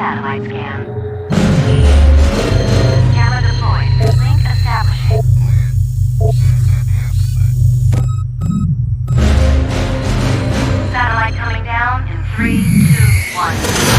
satellite scan. Camera deployed. Link establishing. Satellite coming down in 3, 2, 1.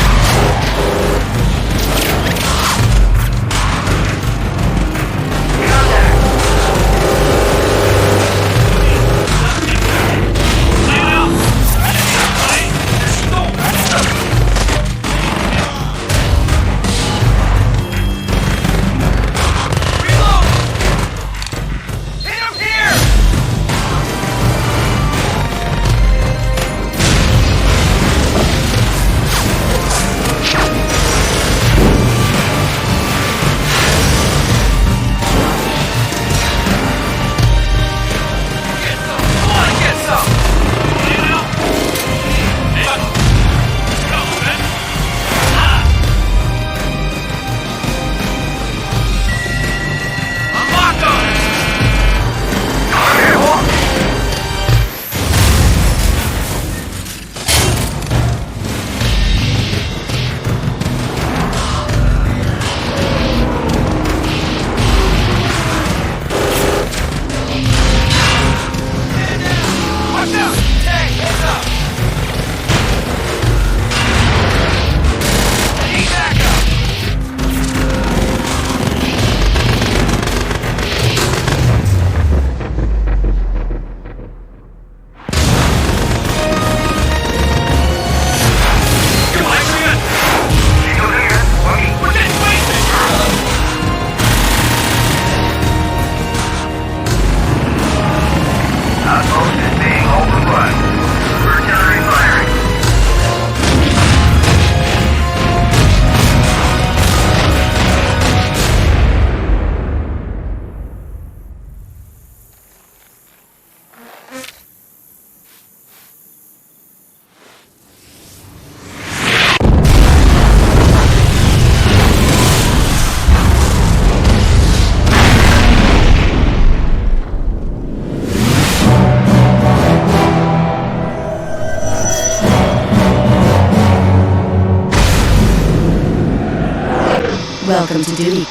Welcome to duty.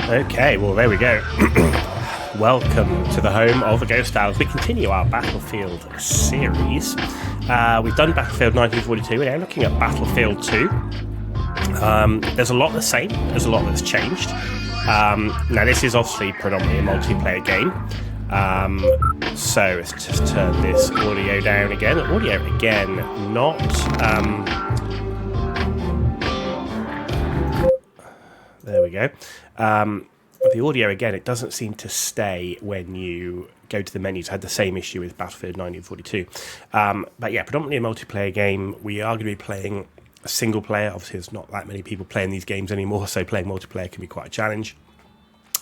Okay, well there we go. Welcome to the home of the Ghost Files. We continue our Battlefield series. We've done Battlefield 1942, we're now looking at Battlefield 2. There's a lot the same, there's a lot that's changed. Now this is obviously predominantly a multiplayer game. So let's just turn this audio down again. Audio again, not... there we go. The audio again, it doesn't seem to stay when you go to the menus. I had the same issue with Battlefield 1942. But yeah, predominantly a multiplayer game. We are going to be playing a single player. Obviously, there's not that many people playing these games anymore, so playing multiplayer can be quite a challenge.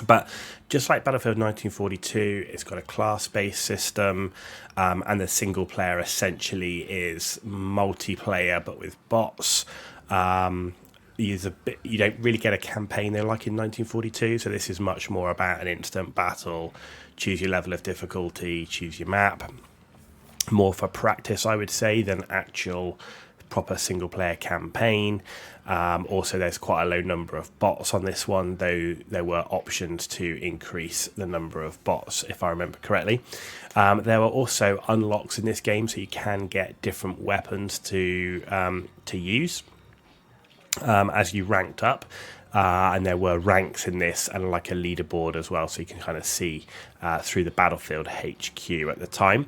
But just like Battlefield 1942, it's got a class-based system, and the single player essentially is multiplayer, but with bots. You don't really get a campaign there like in 1942, so this is much more about an instant battle. Choose your level of difficulty, choose your map. More for practice, I would say, than actual proper single player campaign. Also, there's quite a low number of bots on this one, though there were options to increase the number of bots, if I remember correctly. There were also unlocks in this game, so you can get different weapons to use as you ranked up. And there were ranks in this and like a leaderboard as well, so you can kind of see through the Battlefield HQ at the time.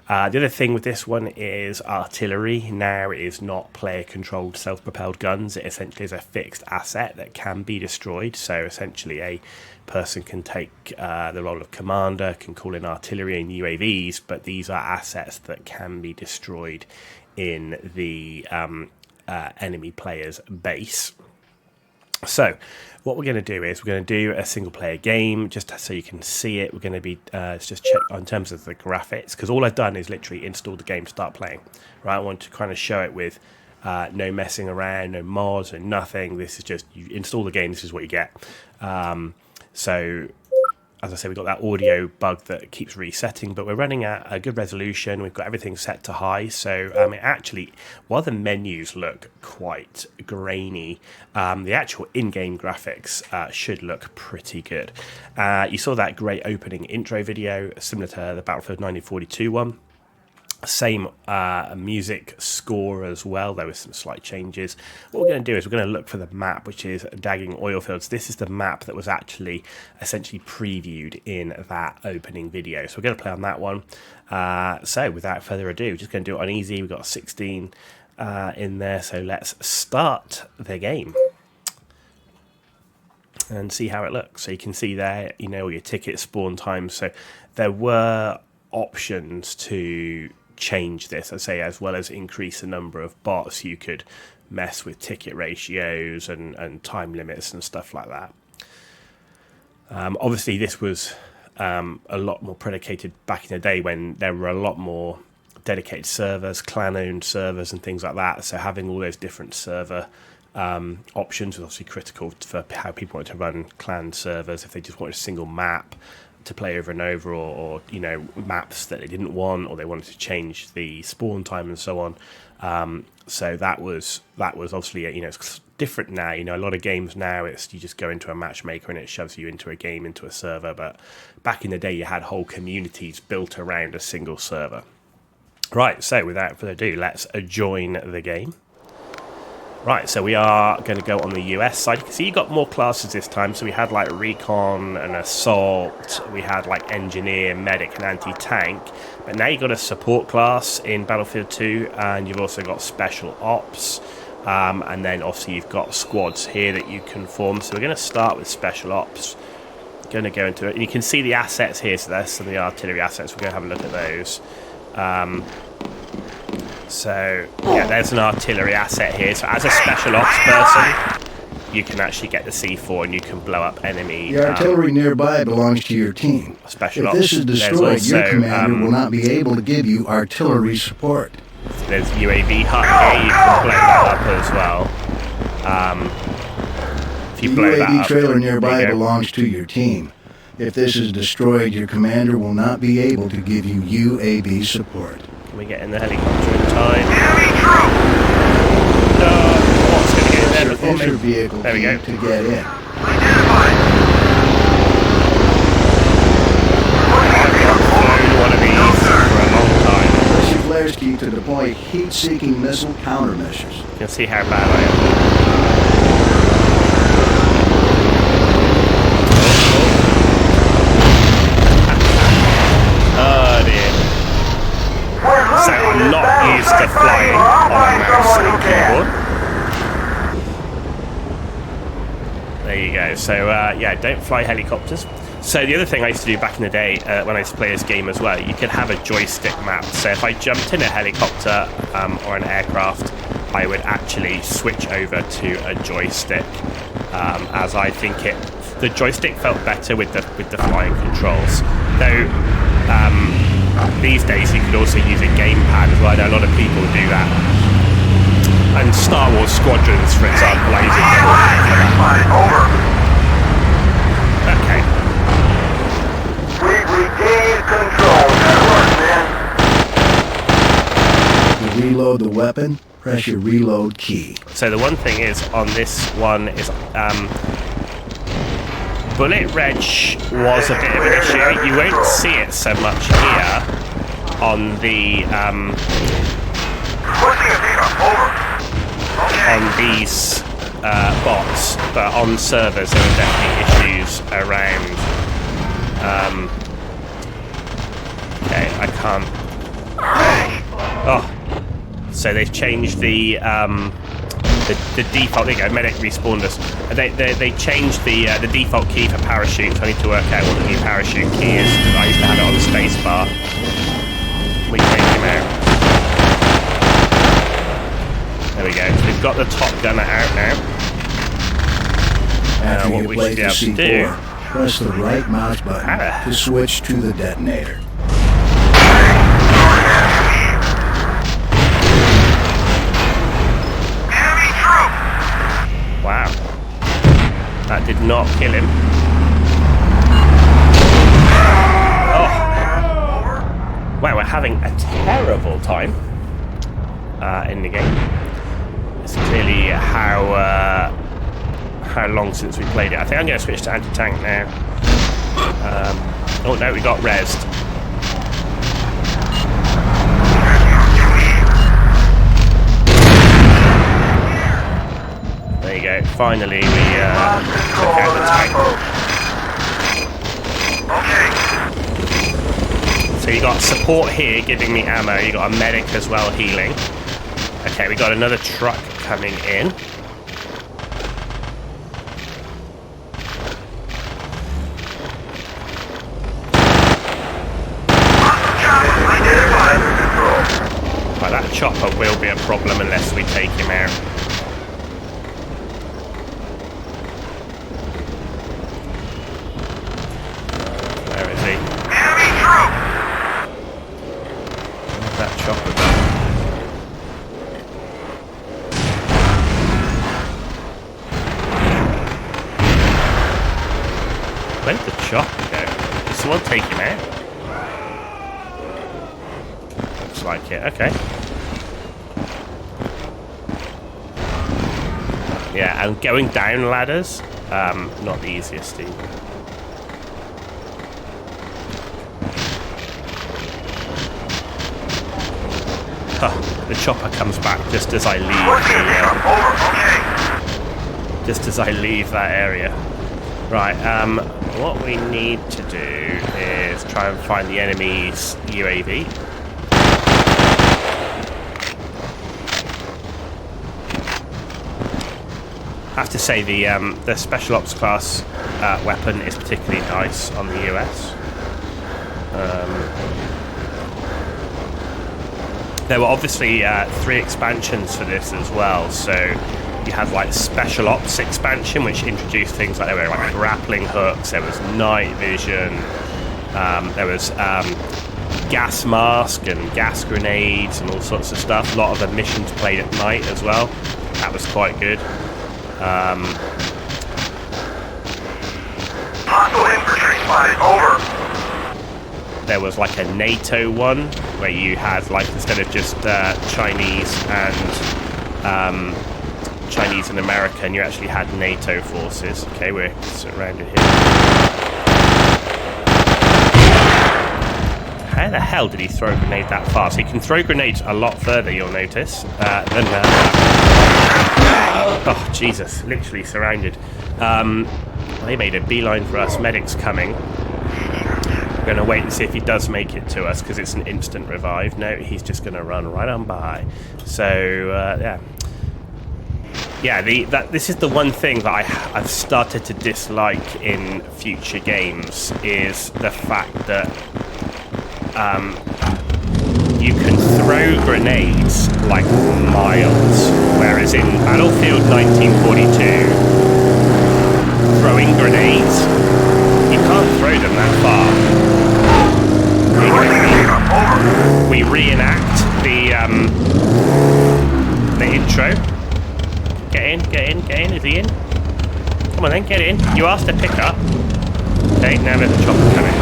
The other thing with this one is artillery. Now it is not player-controlled self-propelled guns. It essentially is a fixed asset that can be destroyed. So essentially a person can take the role of commander, can call in artillery and UAVs, but these are assets that can be destroyed in the enemy player's base. So what we're going to do is we're going to do a single player game just so you can see it. We're going to be just check in terms of the graphics, because all I've done is literally install the game, start playing. Right, I want to kind of show it with no messing around, no mods, and nothing. This is just, you install the game, this is what you get. So as I say, we've got that audio bug that keeps resetting, but we're running at a good resolution. We've got everything set to high. So actually, while the menus look quite grainy, the actual in-game graphics should look pretty good. You saw that great opening intro video, similar to the Battlefield 1942 one. Same music score as well. There were some slight changes. What we're going to do is we're going to look for the map, which is Dagging Oilfields. This is the map that was actually essentially previewed in that opening video. So we're going to play on that one. So without further ado, we're just going to do it on easy. We've got 16 in there. So let's start the game and see how it looks. So you can see there, you know, your ticket spawn times. So there were options to change this, I'd say, as well as increase the number of bots. You could mess with ticket ratios and time limits and stuff like that. Obviously this was a lot more predicated back in the day when there were a lot more dedicated servers, clan-owned servers and things like that. So having all those different server options was obviously critical for how people wanted to run clan servers. If they just wanted a single map to play over and over, or you know, maps that they didn't want, or they wanted to change the spawn time and so on. So that was obviously, you know, it's different now. You know, a lot of games now, it's you just go into a matchmaker and it shoves you into a game, into a server. But back in the day, you had whole communities built around a single server. Right, so without further ado, let's join the game. Right, so we are going to go on the US side. You can see you got more classes this time. So we had like recon and assault. We had like engineer, medic, and anti-tank. But now you've got a support class in Battlefield 2, and you've also got special ops. And then obviously you've got squads here that you can form. So we're going to start with special ops. Going to go into it. And you can see the assets here. So there's some of the artillery assets. We're going to have a look at those. So, yeah, there's an artillery asset here. So as a special ops person, you can actually get the C4 and you can blow up enemy. The artillery nearby belongs to your team. Special if ops. This is destroyed, also, your commander will not be able to give you artillery support. There's UAV hut here. You can blow that up as well. If you blow that up, the UAV trailer nearby belongs to your team. If this is destroyed, your commander will not be able to give you UAV support. Can we get in the helicopter in time? What's going to get in there before me? Vehicle there we go. To get in. I've one of these for a long time. Press your flares key to deploy heat-seeking missile countermeasures. You can see how bad I am. So I'm not used to flying on a mouse and keyboard. There you go. So yeah, don't fly helicopters. So the other thing I used to do back in the day when I used to play this game as well, you could have a joystick map. So if I jumped in a helicopter or an aircraft, I would actually switch over to a joystick, as I think the joystick felt better with the flying controls. Though these days you could also use a gamepad as well. I know a lot of people do that. And Star Wars Squadrons, for example, I use a gamepad for that. Okay. We regained control. Good work, man. To reload the weapon, press your reload key. So the one thing is, on this one is bullet reg was a bit of an issue. You won't see it so much here on the on these bots, but on servers there are definitely issues around. Okay, I can't. Oh, so they've changed the default. There you go, medic respawned us. They changed the default key for parachute, so I need to work out what the new parachute key is. I used to have it on the space bar. We take him out. There we go. So we've got the top gunner out now. After what you we place should be the able to do. C4, press the right mouse button to switch to the detonator. not kill him. Oh. Wow, we're having a terrible time in the game. It's clearly how long since we played it. I think I'm going to switch to anti-tank now. Oh no, we got rezzed. There you go. Finally, we took out the tank. So you got support here giving me ammo. You got a medic as well healing. Okay, we got another truck coming in. Right, that chopper will be a problem unless we take him out. Where is he? Enemy troop! Where's that chopper gone? Where did the chopper go? Did someone take him out? Looks like it, okay. Yeah, and going down ladders, not the easiest either. Huh, the chopper comes back just as I leave just as I leave that area. Right, what we need to do is try and find the enemy's UAV. I have to say the special ops class weapon is particularly nice on the US. There were obviously 3 expansions for this as well, so you had like special ops expansion, which introduced things like there were like grappling hooks, there was night vision, there was gas mask and gas grenades and all sorts of stuff. A lot of the missions played at night as well. That was quite good. Hostile infantry spotted, over. There was like a NATO one where you had like instead of just Chinese and American, you actually had NATO forces. Okay, we're surrounded here. How the hell did he throw a grenade that far? So he can throw grenades a lot further, you'll notice, than oh, Jesus, literally surrounded. They made a beeline for us. Medic's coming. We're going to wait and see if he does make it to us, because it's an instant revive. No, he's just going to run right on by. So, yeah. Yeah, this is the one thing that I've started to dislike in future games, is the fact that you can throw grenades like miles, whereas in Battlefield 1942, throwing grenades, you can't throw them that far. We reenact the intro. Get in. Is he in? Come on then, get in. You asked to pick up. Okay, now there's a chopper coming.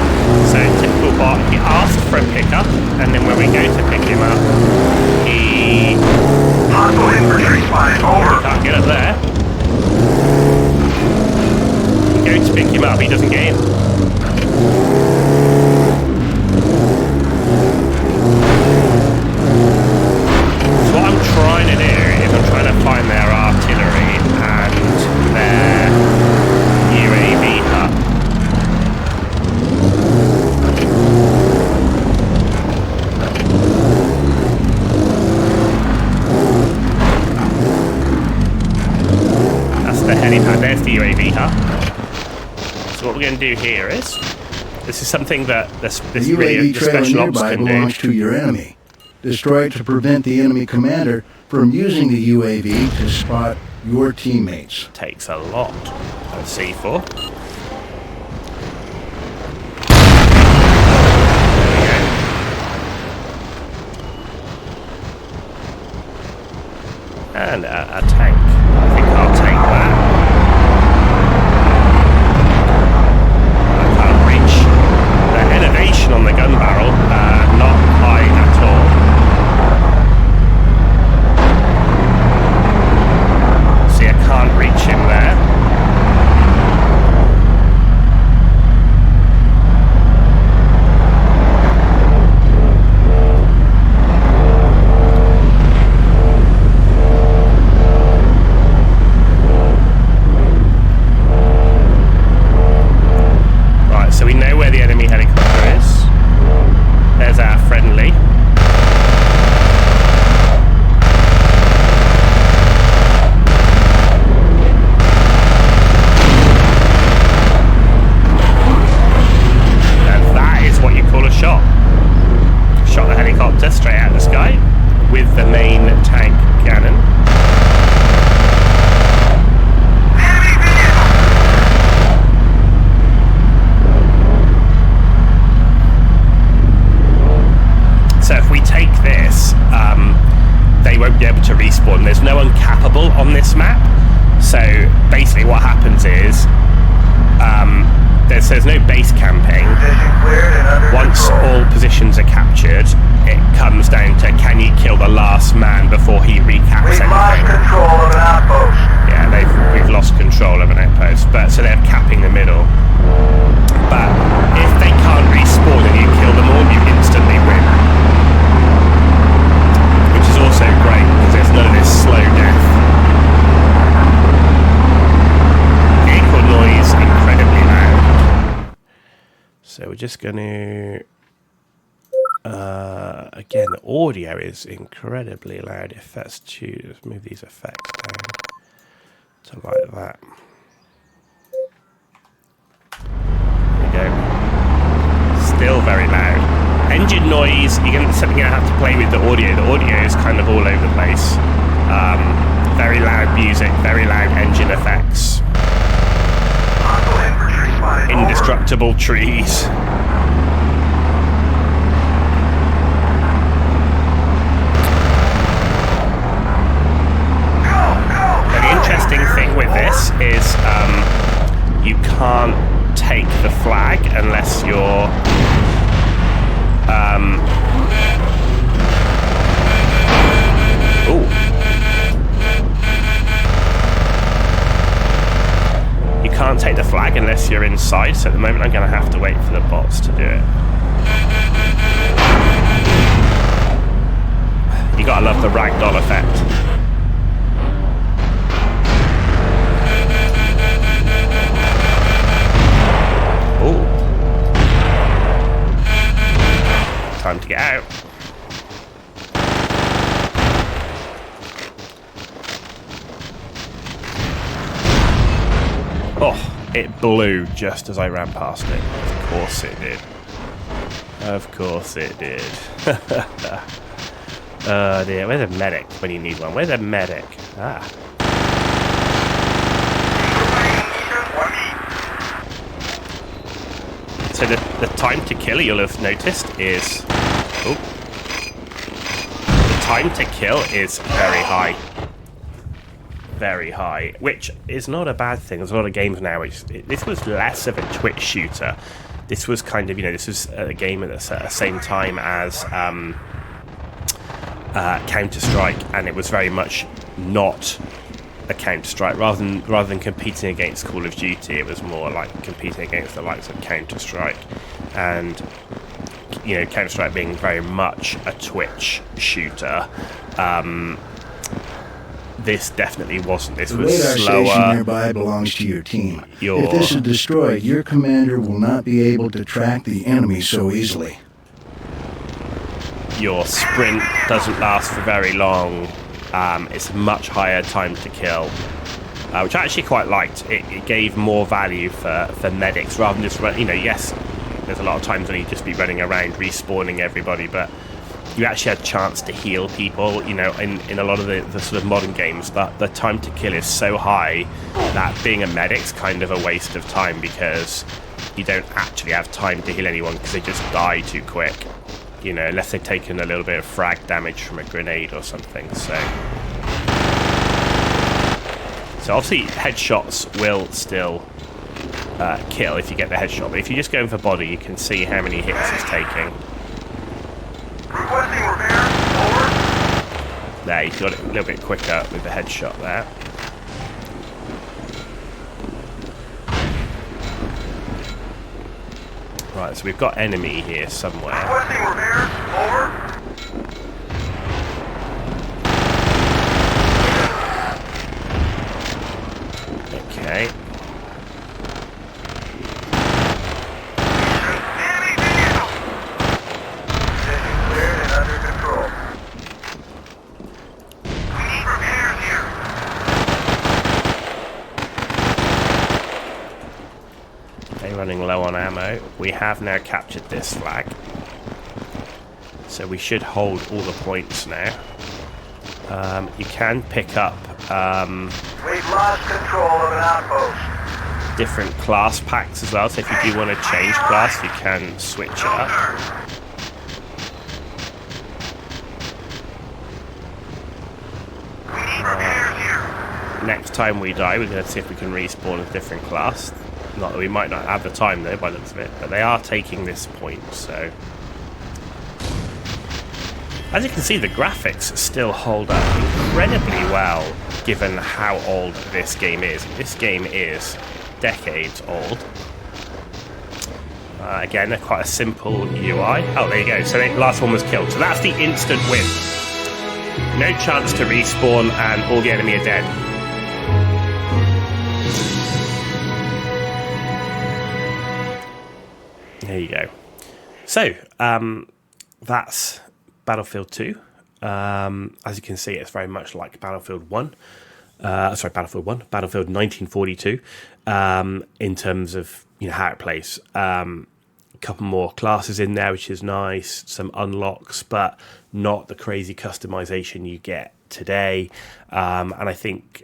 So, typical bot, he asked for a pickup, and then when we go to pick him up, he... Hostile infantry spotted, over. Can't get up there. We go to pick him up, he doesn't get in. So what I'm trying to do is I'm trying to find their artillery and their UAV hub. That's the helipad. There's the UAV hub. So what we're going to do here is, this is something that this The really UAV the trailer special ops nearby can belongs do. to your enemy. Destroy it to prevent the enemy commander from using the UAV to spot your teammates. Takes a lot of C4. And a tank. I think I'll take that. to respawn. There's no uncappable on this map. So basically what happens is there's no base camping. Once all positions are captured, it comes down to can you kill the last man before he recaps everything. Lost control of an outpost. Yeah, we've lost control of an outpost, but so they're capping the middle. But if they can't respawn and you kill them all, you instantly win. Which is also great because there's none of this slow death. Vehicle noise incredibly loud. So we're just going to again, the audio is incredibly loud. Effects choose. Let's move these effects down to like that. There we go. Still very loud. Engine noise, something you're going to have to play with the audio. The audio is kind of all over the place. Very loud music, very loud engine effects. Indestructible trees. The interesting thing with this is you can't take the flag unless you're you can't take the flag unless you're inside, so at the moment I'm going to have to wait for the bots to do it. You gotta love the ragdoll effect. Ooh. Time to get out. Oh, it blew just as I ran past it. Of course it did. Of course it did. Oh dear, where's a medic when you need one? Where's a medic? Ah. So the time to kill, you'll have noticed, is... Oh. The time to kill is very high. Very high, which is not a bad thing. There's a lot of games now which... This was less of a Twitch shooter. This was kind of, this was a game at the same time as... Counter-Strike, and it was very much not a Counter-Strike. Rather than competing against Call of Duty, it was more like competing against the likes of Counter-Strike, and Counter-Strike being very much a Twitch shooter. This definitely wasn't. This was slower. The radar station nearby belongs to your team. If this is destroyed, your commander will not be able to track the enemy so easily. Your sprint doesn't last for very long. It's a much higher time to kill, which I actually quite liked. It gave more value for medics rather than just run. Yes, there's a lot of times when you just be running around respawning everybody, but you actually had a chance to heal people. In a lot of the sort of modern games, that the time to kill is so high that being a medic's kind of a waste of time because you don't actually have time to heal anyone because they just die too quick. Unless they've taken a little bit of frag damage from a grenade or something. So obviously headshots will still kill if you get the headshot, but if you're just going for body, you can see how many hits it's taking. Requesting repair. Over. There, you got it a little bit quicker with the headshot there. Right, so we've got enemy here somewhere. Requesting repairs. Over. Okay. Enemy vehicle. Position cleared and under control. We need repairs here. They're running low on ammo. We have now captured this flag, so we should hold all the points now. You can pick up We've lost control of an outpost. different class packs as well, so if you do want to change class, you can switch it up. next time we die, we're going to see if we can respawn a different class. Not that we might not have the time, though, by the looks of it. But they are taking this point, so... As you can see, the graphics still hold up incredibly well, given how old this game is. This game is decades old. Again, quite a simple UI. Oh, there you go. So the last one was killed. So that's the instant win. No chance to respawn, and all the enemy are dead. There you go. So, that's Battlefield 2. As you can see, it's very much like Battlefield 1. Battlefield 1, Battlefield 1942, in terms of how it plays. A couple more classes in there, which is nice. Some unlocks, but not the crazy customization you get today. And I think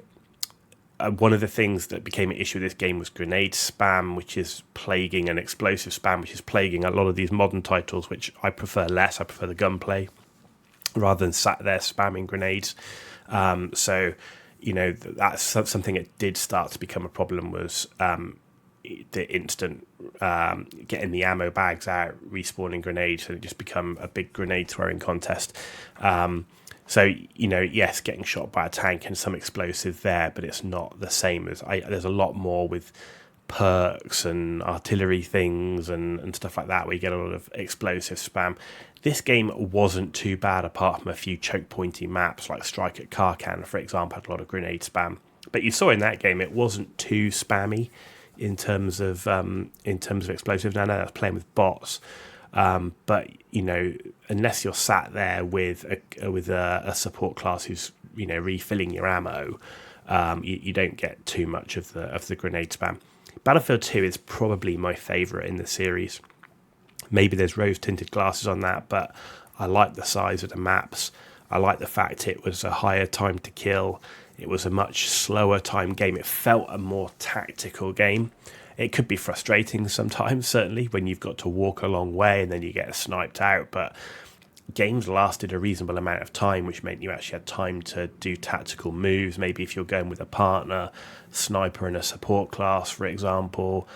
one of the things that became an issue with this game was grenade spam, which is plaguing, and explosive spam, which is plaguing a lot of these modern titles, which I prefer less. I prefer the gunplay rather than sat there spamming grenades. So, that's something that did start to become a problem, was the instant getting the ammo bags out, respawning grenades, and it just become a big grenade throwing contest. So, yes, getting shot by a tank and some explosive there, but it's not the same as... there's a lot more with perks and artillery things and stuff like that, where you get a lot of explosive spam. This game wasn't too bad, apart from a few choke pointy maps, like Strike at Karkan, for example, had a lot of grenade spam. But you saw in that game it wasn't too spammy in terms of explosives. Now, I know that's playing with bots. But unless you're sat there with a support class who's refilling your ammo, you don't get too much of the grenade spam. Battlefield 2 is probably my favourite in the series. Maybe there's rose tinted glasses on that, but I like the size of the maps. I like the fact it was a higher time to kill. It was a much slower time game. It felt a more tactical game. It could be frustrating sometimes, certainly, when you've got to walk a long way and then you get sniped out. But games lasted a reasonable amount of time, which meant you actually had time to do tactical moves. Maybe if you're going with a partner, sniper and a support class, for example,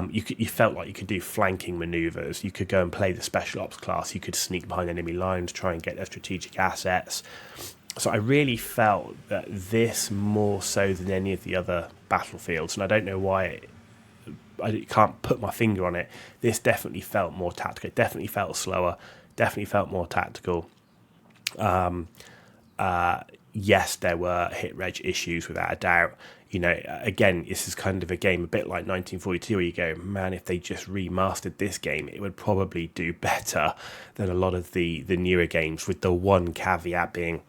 you felt like you could do flanking maneuvers. You could go and play the special ops class. You could sneak behind enemy lines, try and get their strategic assets. So I really felt that this, more so than any of the other Battlefields, and I don't know why I can't put my finger on it, this definitely felt more tactical. It definitely felt slower, definitely felt more tactical. Yes, there were hit reg issues, without a doubt. Again, this is kind of a game a bit like 1942, where you go, man, if they just remastered this game, it would probably do better than a lot of the newer games, with the one caveat being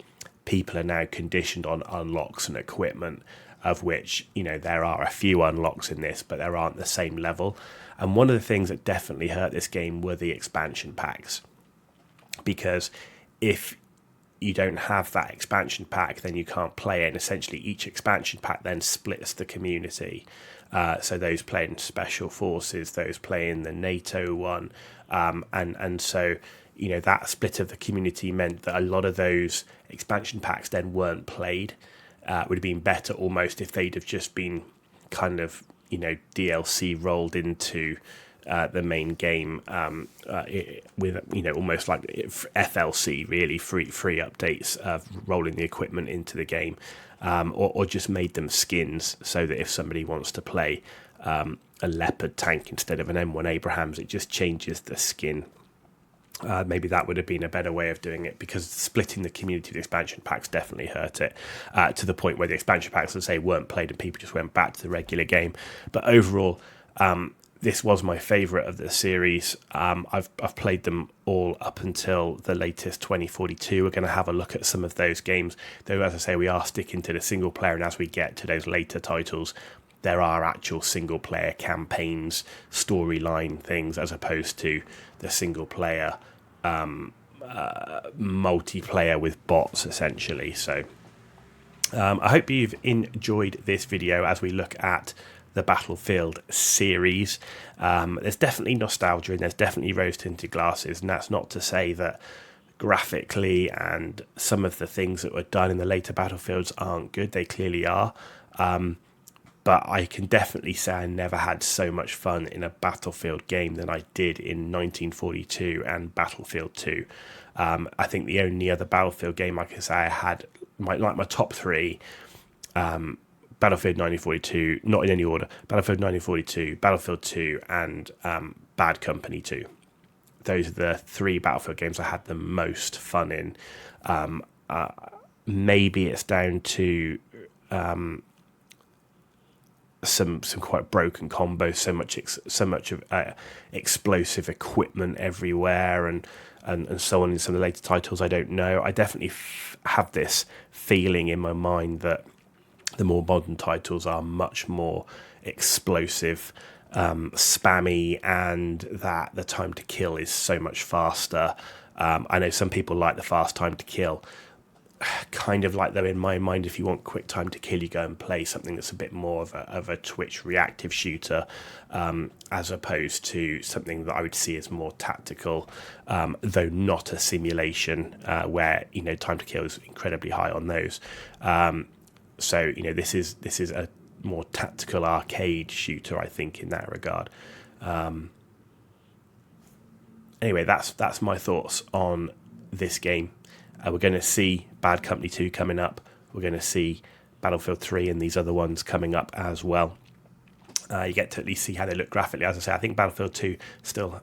people are now conditioned on unlocks and equipment, of which, there are a few unlocks in this, but there aren't the same level. And one of the things that definitely hurt this game were the expansion packs. Because if you don't have that expansion pack, then you can't play it. And essentially each expansion pack then splits the community. So those playing Special Forces, those playing the NATO one. And so, that split of the community meant that a lot of those expansion packs then weren't played. Would have been better almost if they'd have just been kind of, DLC rolled into the main game with, almost like FLC, really free updates of rolling the equipment into the game, or just made them skins, so that if somebody wants to play a Leopard tank instead of an M1 Abrahams, it just changes the skin. Maybe that would have been a better way of doing it, because splitting the community with expansion packs definitely hurt it, to the point where the expansion packs, let's say, weren't played and people just went back to the regular game. But overall, this was my favourite of the series. I've played them all up until the latest 2042. We're going to have a look at some of those games, though, as I say, we are sticking to the single player, and as we get to those later titles, there are actual single player campaigns, storyline things, as opposed to the single player multiplayer with bots, essentially. So I hope you've enjoyed this video as we look at the Battlefield series. There's definitely nostalgia and there's definitely rose tinted glasses, and that's not to say that graphically, and some of the things that were done in the later Battlefields aren't good. They clearly are. But I can definitely say I never had so much fun in a Battlefield game than I did in 1942 and Battlefield 2. I think the only other Battlefield game I can say I had, my top three, Battlefield 1942, not in any order, Battlefield 1942, Battlefield 2, and Bad Company 2. Those are the three Battlefield games I had the most fun in. Maybe it's down to some quite broken combos, so much of explosive equipment everywhere, and so on in some of the later titles. I don't know. I definitely have this feeling in my mind that the more modern titles are much more explosive, spammy, and that the time to kill is so much faster. I know some people like the fast time to kill. Kind of like, though, in my mind, if you want quick time to kill, you go and play something that's a bit more of a Twitch reactive shooter, as opposed to something that I would see as more tactical, though not a simulation, where time to kill is incredibly high on those. So this is a more tactical arcade shooter, I think, in that regard. Anyway, that's my thoughts on this game. We're going to see Bad Company 2 coming up. We're going to see Battlefield 3 and these other ones coming up as well. You get to at least see how they look graphically. As I say, I think Battlefield 2 still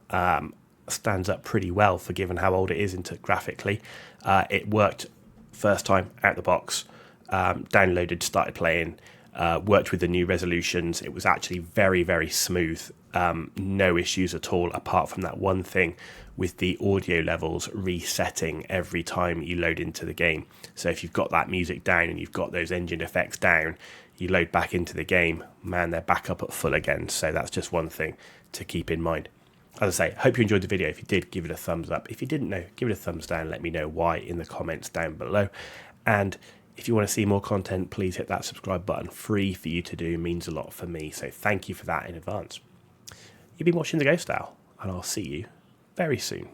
stands up pretty well for given how old it is into graphically. It worked first time out the box. Downloaded, started playing, worked with the new resolutions. It was actually very, very smooth. No issues at all, apart from that one thing with the audio levels resetting every time you load into the game. So if you've got that music down and you've got those engine effects down, you load back into the game, man, they're back up at full again. So that's just one thing to keep in mind. As I say, hope you enjoyed the video. If you did, give it a thumbs up. If you didn't know, give it a thumbs down. Let me know why in the comments down below. And if you want to see more content, please hit that subscribe button. Free for you to do, means a lot for me. So thank you for that in advance. You've been watching The Ghost Owl, and I'll see you very soon.